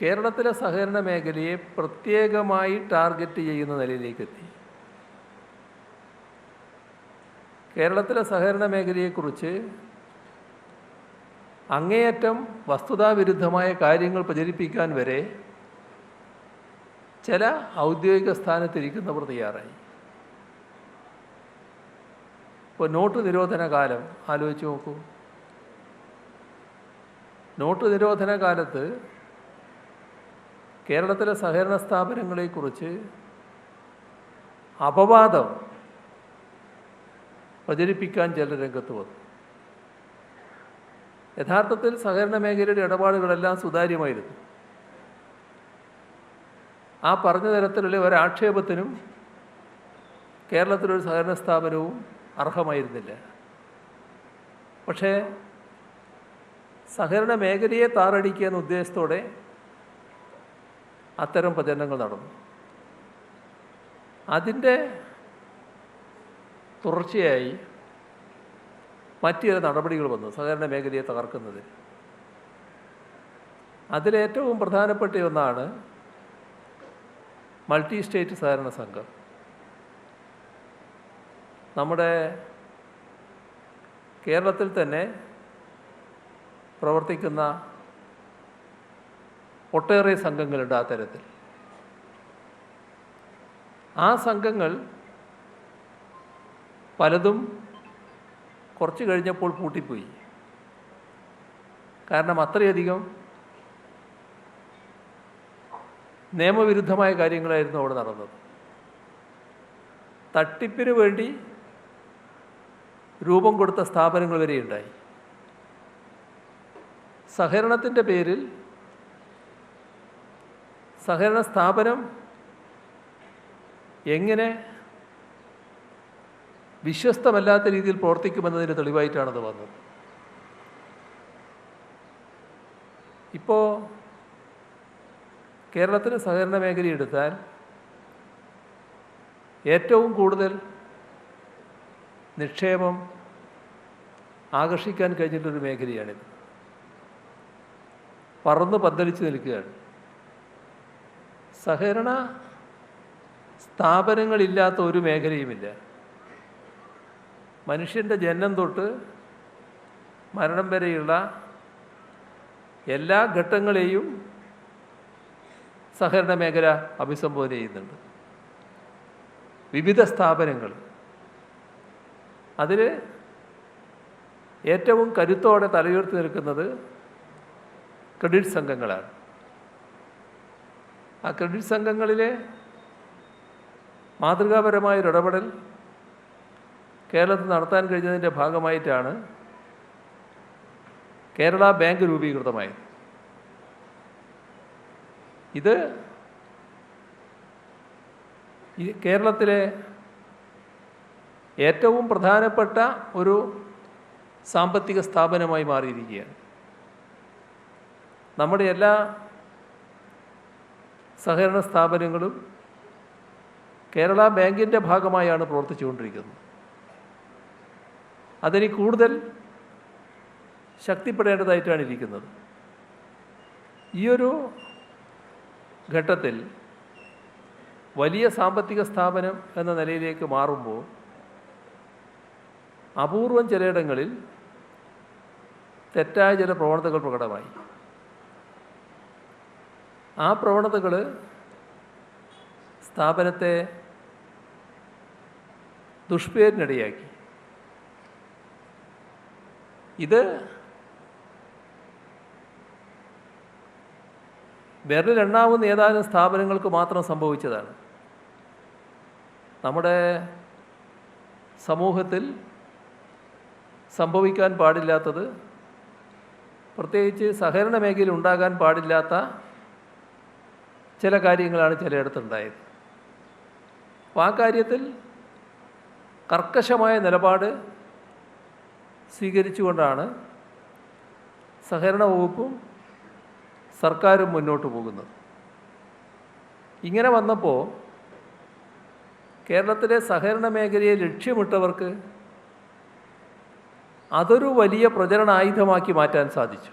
കേരളത്തിലെ സഹകരണ മേഖലയെ പ്രത്യേകമായി ടാർഗറ്റ് ചെയ്യുന്ന നിലയിലേക്കെത്തി. കേരളത്തിലെ സഹകരണ മേഖലയെക്കുറിച്ച് അങ്ങേയറ്റം വസ്തുതാവിരുദ്ധമായ കാര്യങ്ങൾ പ്രചരിപ്പിക്കാൻ വരെ ചില ഔദ്യോഗിക സ്ഥാനത്തിരിക്കുന്നവർ തയ്യാറായി. ഇപ്പോൾ നോട്ട് നിരോധന കാലം ആലോചിച്ച് നോക്കൂ. നോട്ട് നിരോധന കാലത്ത് കേരളത്തിലെ സഹകരണ സ്ഥാപനങ്ങളെക്കുറിച്ച് അപവാദം പ്രചരിപ്പിക്കാൻ ചില രംഗത്ത് വന്നു. യഥാർത്ഥത്തിൽ സഹകരണ മേഖലയുടെ ഇടപാടുകളെല്ലാം സുതാര്യമായിരുന്നു. ആ പറഞ്ഞ തരത്തിലുള്ള ഒരാക്ഷേപത്തിനും കേരളത്തിലൊരു സഹകരണ സ്ഥാപനവും അർഹമായിരുന്നില്ല. പക്ഷേ സഹകരണ മേഖലയെ താറടിക്കുക എന്ന ഉദ്ദേശത്തോടെ അത്തരം പ്രചരണങ്ങൾ നടന്നു. അതിൻ്റെ തുടർച്ചയായി മറ്റു ചില നടപടികൾ വന്നു സഹകരണ മേഖലയെ തകർക്കുന്നതിന്. അതിലേറ്റവും പ്രധാനപ്പെട്ട ഒന്നാണ് മൾട്ടി സ്റ്റേറ്റ് സഹകരണ സംഘം. നമ്മുടെ കേരളത്തിൽ തന്നെ പ്രവർത്തിക്കുന്ന ഒട്ടേറെ സംഘങ്ങളുണ്ട്. ആ തരത്തിൽ ആ സംഘങ്ങൾ പലതും കുറച്ച് കഴിഞ്ഞപ്പോൾ പൂട്ടിപ്പോയി. കാരണം അത്രയധികം നിയമവിരുദ്ധമായ കാര്യങ്ങളായിരുന്നു അവിടെ നടന്നത്. തട്ടിപ്പിന് വേണ്ടി രൂപം കൊടുത്ത സ്ഥാപനങ്ങൾ വരെയുണ്ടായി. സഹകരണത്തിൻ്റെ പേരിൽ സഹകരണ സ്ഥാപനം എങ്ങനെ വിശ്വസ്തമല്ലാത്ത രീതിയിൽ പ്രവർത്തിക്കുമെന്നതിന് തെളിവായിട്ടാണത് വന്നത്. ഇപ്പോൾ കേരളത്തിലെ സഹകരണ മേഖല എടുത്താൽ ഏറ്റവും കൂടുതൽ നിക്ഷേപം ആകർഷിക്കാൻ കഴിഞ്ഞിട്ടൊരു മേഖലയാണിത്. പറന്ന് പന്തലിച്ച് നിൽക്കുകയാണ്. സഹകരണ സ്ഥാപനങ്ങളില്ലാത്ത ഒരു മേഖലയുമില്ല. മനുഷ്യൻ്റെ ജനനം തൊട്ട് മരണം വരെയുള്ള എല്ലാ ഘട്ടങ്ങളെയും സഹകരണ മേഖല അഭിസംബോധന ചെയ്യുന്നുണ്ട്. വിവിധ സ്ഥാപനങ്ങൾ, അതിൽ ഏറ്റവും കരുത്തോടെ തലയുയർത്തി നിൽക്കുന്നത് ക്രെഡിറ്റ് സംഘങ്ങളാണ്. ആ ക്രെഡിറ്റ് സംഘങ്ങളിലെ മാതൃകാപരമായൊരു ഇടപെടൽ കേരളത്തിൽ നടത്താൻ കഴിഞ്ഞതിൻ്റെ ഭാഗമായിട്ടാണ് കേരള ബാങ്ക് രൂപീകൃതമായത്. ഇത് കേരളത്തിലെ ഏറ്റവും പ്രധാനപ്പെട്ട ഒരു സാമ്പത്തിക സ്ഥാപനമായി മാറിയിരിക്കുകയാണ്. നമ്മുടെ എല്ലാ സഹകരണ സ്ഥാപനങ്ങളും കേരള ബാങ്കിൻ്റെ ഭാഗമായാണ് പ്രവർത്തിച്ചുകൊണ്ടിരിക്കുന്നത്. അതിന് കൂടുതൽ ശക്തിപ്പെടേണ്ടതായിട്ടാണ് ഇരിക്കുന്നത്. ഈയൊരു ഘട്ടത്തിൽ വലിയ സാമ്പത്തിക സ്ഥാപനം എന്ന നിലയിലേക്ക് മാറുമ്പോൾ അപൂർവം ചിലയിടങ്ങളിൽ തെറ്റായ ചില പ്രവണതകൾ പ്രകടമായി. ആ പ്രവണതകൾ സ്ഥാപനത്തെ ദുഷ്പേരിനിടയാക്കി. ഇത് വിരലിലെണ്ണാവുന്ന ഏതാനും സ്ഥാപനങ്ങൾക്ക് മാത്രം സംഭവിച്ചതാണ്. നമ്മുടെ സമൂഹത്തിൽ സംഭവിക്കാൻ പാടില്ലാത്തത്, പ്രത്യേകിച്ച് സഹകരണ മേഖലയിൽ ഉണ്ടാകാൻ പാടില്ലാത്ത ചില കാര്യങ്ങളാണ് ചിലയിടത്തുണ്ടായത്. അപ്പോൾ ആ കാര്യത്തിൽ കർക്കശമായ നിലപാട് സ്വീകരിച്ചുകൊണ്ടാണ് സഹകരണ വകുപ്പും സർക്കാരും മുന്നോട്ട് പോകുന്നത്. ഇങ്ങനെ വന്നപ്പോൾ കേരളത്തിലെ സഹകരണ മേഖലയെ ലക്ഷ്യമിട്ടവർക്ക് അതൊരു വലിയ പ്രചരണ ആയുധമാക്കി മാറ്റാൻ സാധിച്ചു.